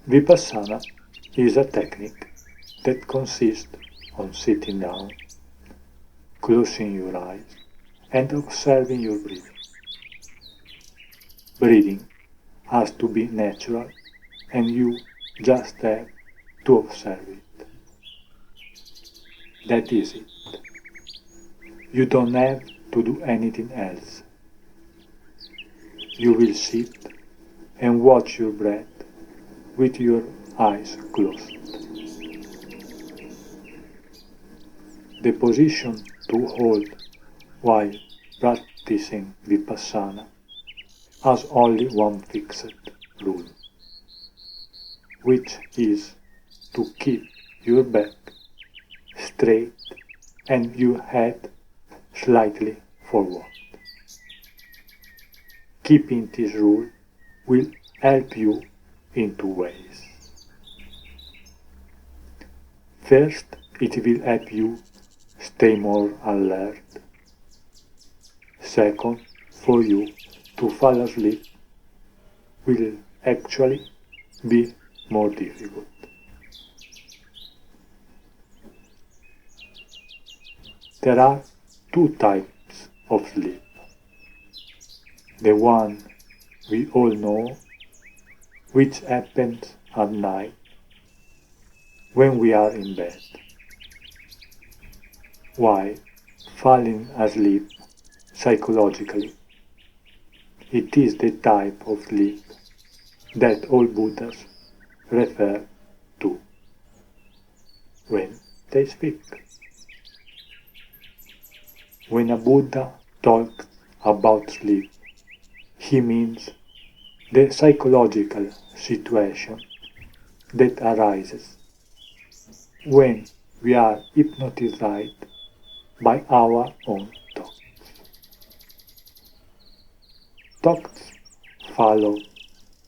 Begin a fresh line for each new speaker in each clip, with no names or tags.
Vipassana is a technique that consists on sitting down, closing your eyes, and observing your breathing. Breathing has to be natural, and you just have to observe it. That is it. You don't have to do anything else. You will sit and watch your breath with your eyes closed. The position to hold while practicing Vipassana has only one fixed rule, which is to keep your back straight and your head slightly forward. Keeping this rule will help you in two ways. First, it will help you stay more alert. Second, for you to fall asleep will actually be more difficult. There are two types of sleep. The one we all know, which happens at night when we are in bed, while falling asleep psychologically. It is the type of sleep that all Buddhas refer to when they speak. When a Buddha talks about sleep, he means the psychological situation that arises when we are hypnotized by our own thoughts. Thoughts follow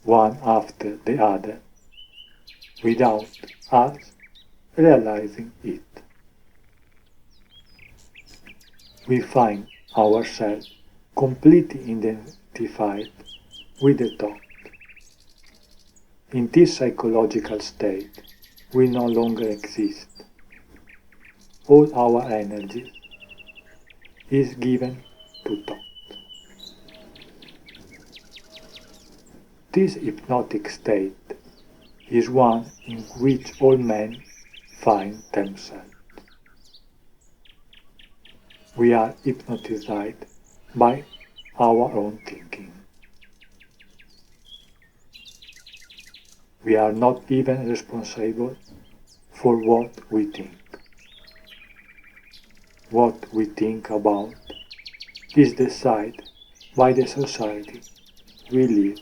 one after the other without us realizing it. We find ourselves completely identified with the thought. In this psychological state, we no longer exist. All our energy is given to thought. This hypnotic state is one in which all men find themselves. We are hypnotized by our own thinking. We are not even responsible for what we think. What we think about is decided by the society we live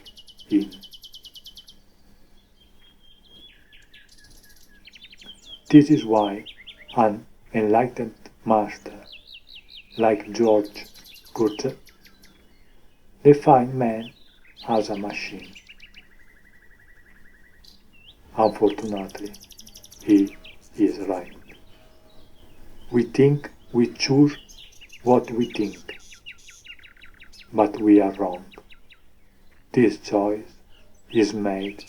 in. This is why an enlightened master like George Gurdjieff defined man as a machine. Unfortunately, he is right. We think we choose what we think, but we are wrong. This choice is made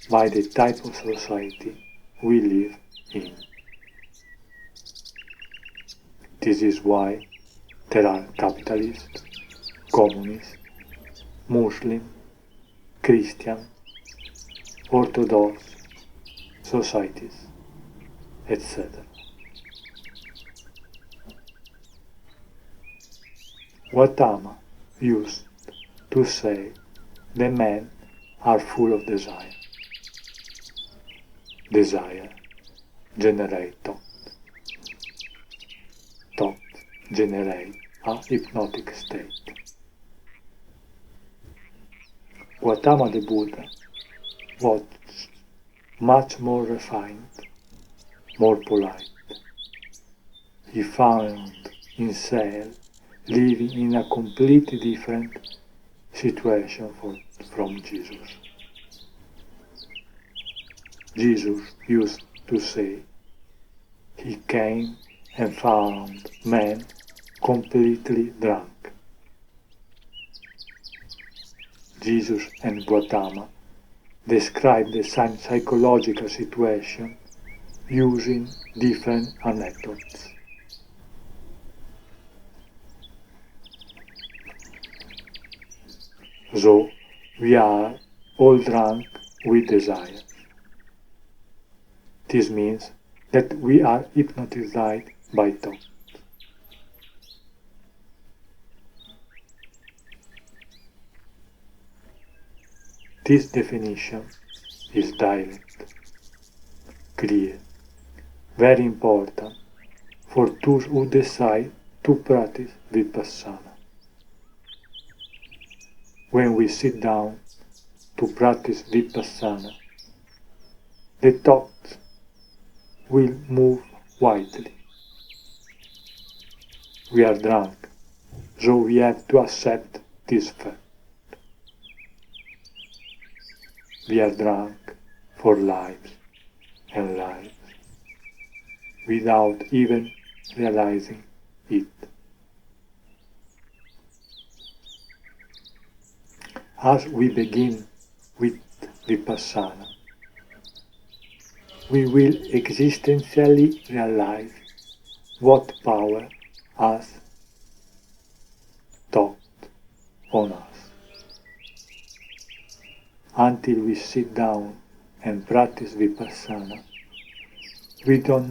by the type of society we live in. This is why there are capitalist, communist, Muslim, Christian, Orthodox societies, etc. Gautama used to say the men are full of desire. Desire generates thought. Thought generates a hypnotic state. Gautama the Buddha was much more refined, more polite. He found himself living in a completely different situation from Jesus. Jesus used to say he came and found men completely drunk. Jesus and Gautama describe the same psychological situation using different anecdotes. So, we are all drunk with desire. This means that we are hypnotized by thought. This definition is direct, clear, very important for those who decide to practice Vipassana. When we sit down to practice Vipassana, the thoughts will move widely. We are drunk, so we have to accept this fact. We are drunk for lives and lives, without even realizing it. As we begin with Vipassana, we will existentially realize what power has thought on us. Until we sit down and practice Vipassana, we do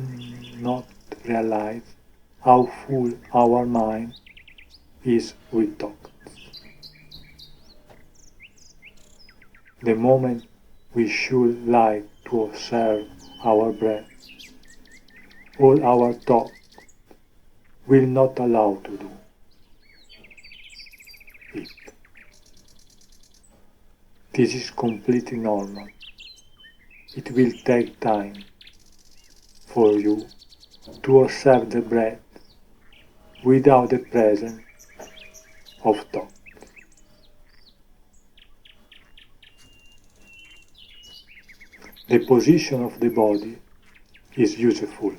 not realize how full our mind is with thoughts. The moment we should like to observe our breath, all our thoughts will not allow to do it. This is completely normal. It will take time for you to observe the breath without the presence of thought. The position of the body is useful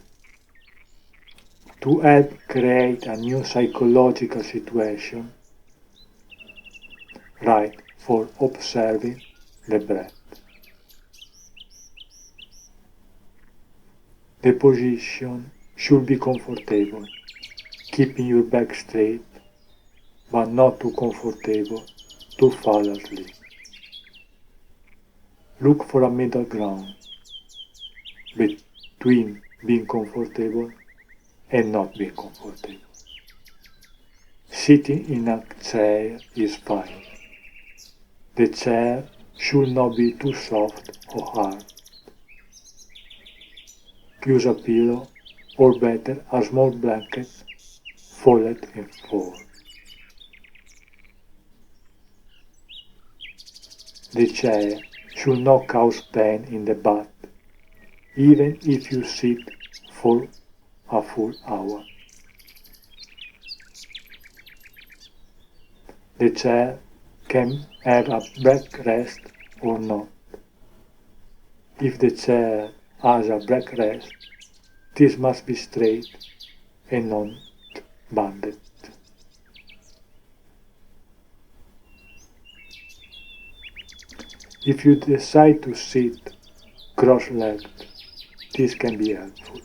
to help create a new psychological situation right for observing the breath. The position should be comfortable, keeping your back straight, but not too comfortable to fall asleep. Look for a middle ground between being comfortable and not being comfortable. Sitting in a chair is fine. The chair should not be too soft or hard. Use a pillow, or better, a small blanket folded in four. The chair should not cause pain in the butt, even if you sit for a full hour. The chair can have a backrest or not. If the chair has a backrest, this must be straight and not banded. If you decide to sit cross-legged, this can be helpful.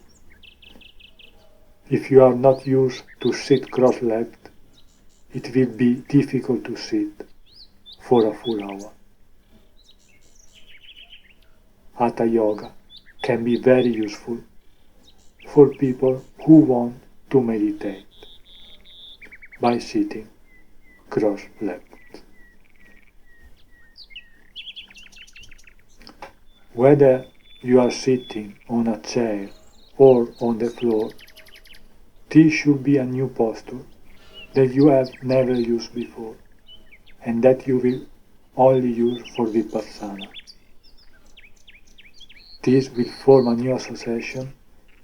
If you are not used to sit cross-legged, it will be difficult to sit for a full hour. Hatha yoga can be very useful for people who want to meditate by sitting cross-legged. Whether you are sitting on a chair or on the floor, this should be a new posture that you have never used before and that you will only use for Vipassana. This will form a new association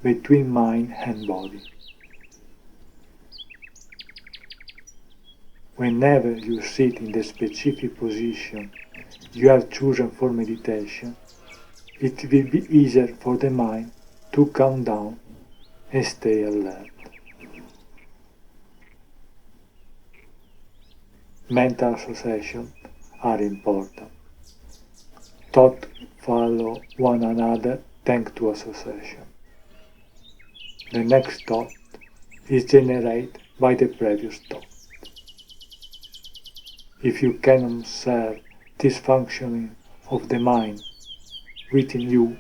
between mind and body. Whenever you sit in the specific position you have chosen for meditation, it will be easier for the mind to calm down and stay alert. Mental associations are important. Thoughts follow one another thanks to association. The next thought is generated by the previous thought. If you can observe this functioning of the mind within you,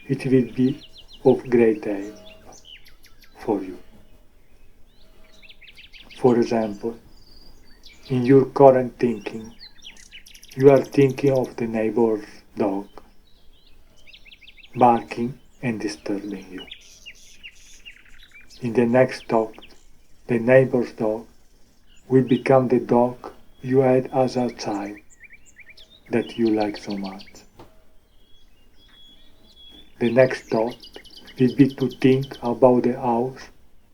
it will be of great help for you. For example, in your current thinking, you are thinking of the neighbor's dog barking and disturbing you. In the next thought, the neighbor's dog will become the dog you had as a child that you like so much. The next thought will be to think about the house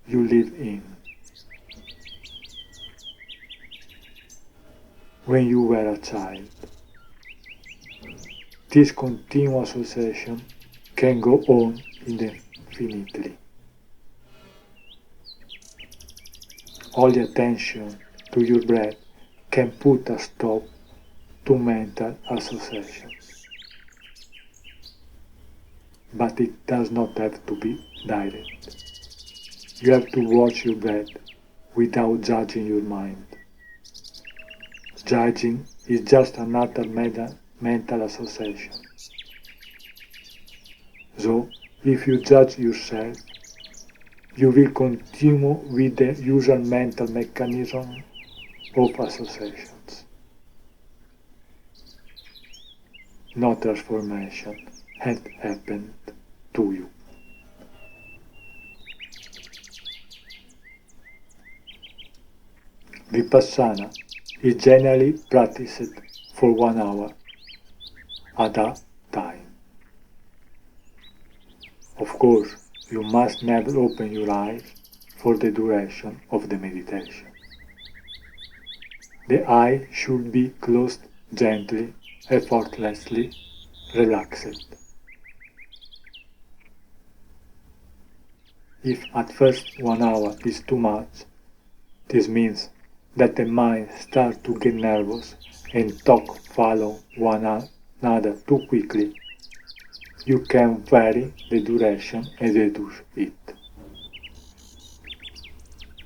you live in. When you were a child. This continuous association can go on indefinitely. All the attention to your breath can put a stop to mental associations. But it does not have to be direct. You have to watch your breath without judging your mind. Judging is just another mental association. So, if you judge yourself, you will continue with the usual mental mechanism of associations. No transformation had happened to you. Vipassana is generally practiced for 1 hour at a time. Of course, you must never open your eyes for the duration of the meditation. The eye should be closed gently, effortlessly, relaxed. If at first 1 hour is too much, this means that the mind starts to get nervous and thoughts follow one another too quickly. You can vary the duration and reduce it.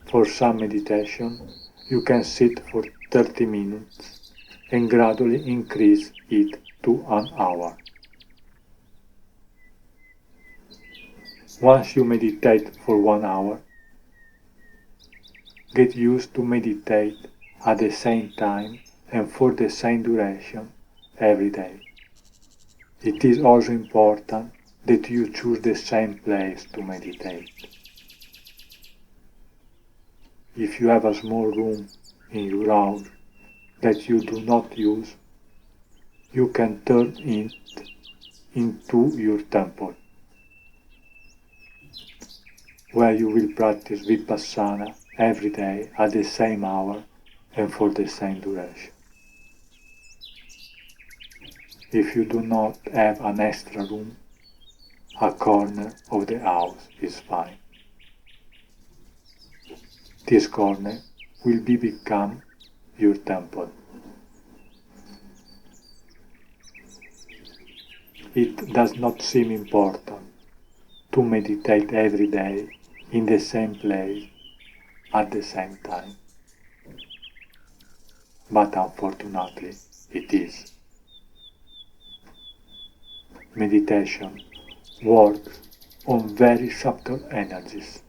For some meditation, you can sit for 30 minutes and gradually increase it to an hour. Once you meditate for 1 hour, get used to meditate at the same time and for the same duration every day. It is also important that you choose the same place to meditate. If you have a small room in your house that you do not use, you can turn it into your temple, where you will practice Vipassana every day at the same hour and for the same duration. If you do not have an extra room, a corner of the house is fine. This corner will become your temple. It does not seem important to meditate every day in the same place at the same time. But unfortunately, it is. Meditation works on very subtle energies.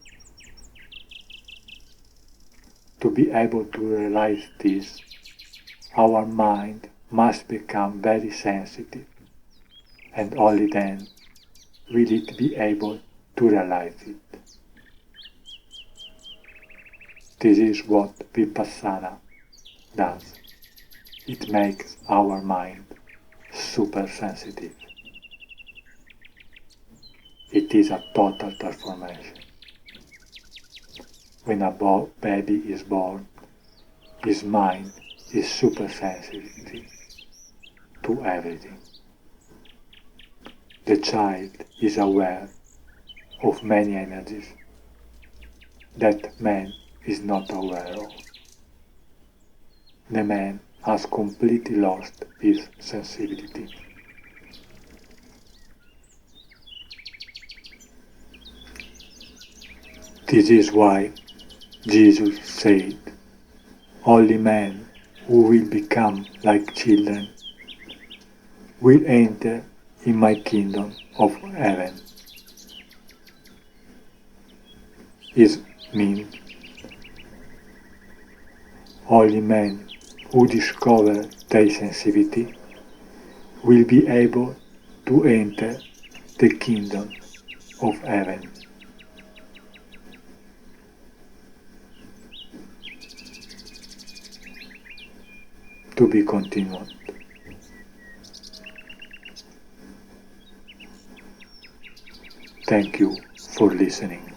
To be able to realize this, our mind must become very sensitive, and only then will it be able to realize it. This is what Vipassana does. It makes our mind super sensitive. It is a total transformation. When a baby is born, his mind is super sensitive to everything. The child is aware of many energies that man is not aware of. The man has completely lost his sensibility. This is why Jesus said, "Only men who will become like children will enter in my kingdom of heaven." It means only men who discover their sensitivity will be able to enter the kingdom of heaven. To be continued. Thank you for listening.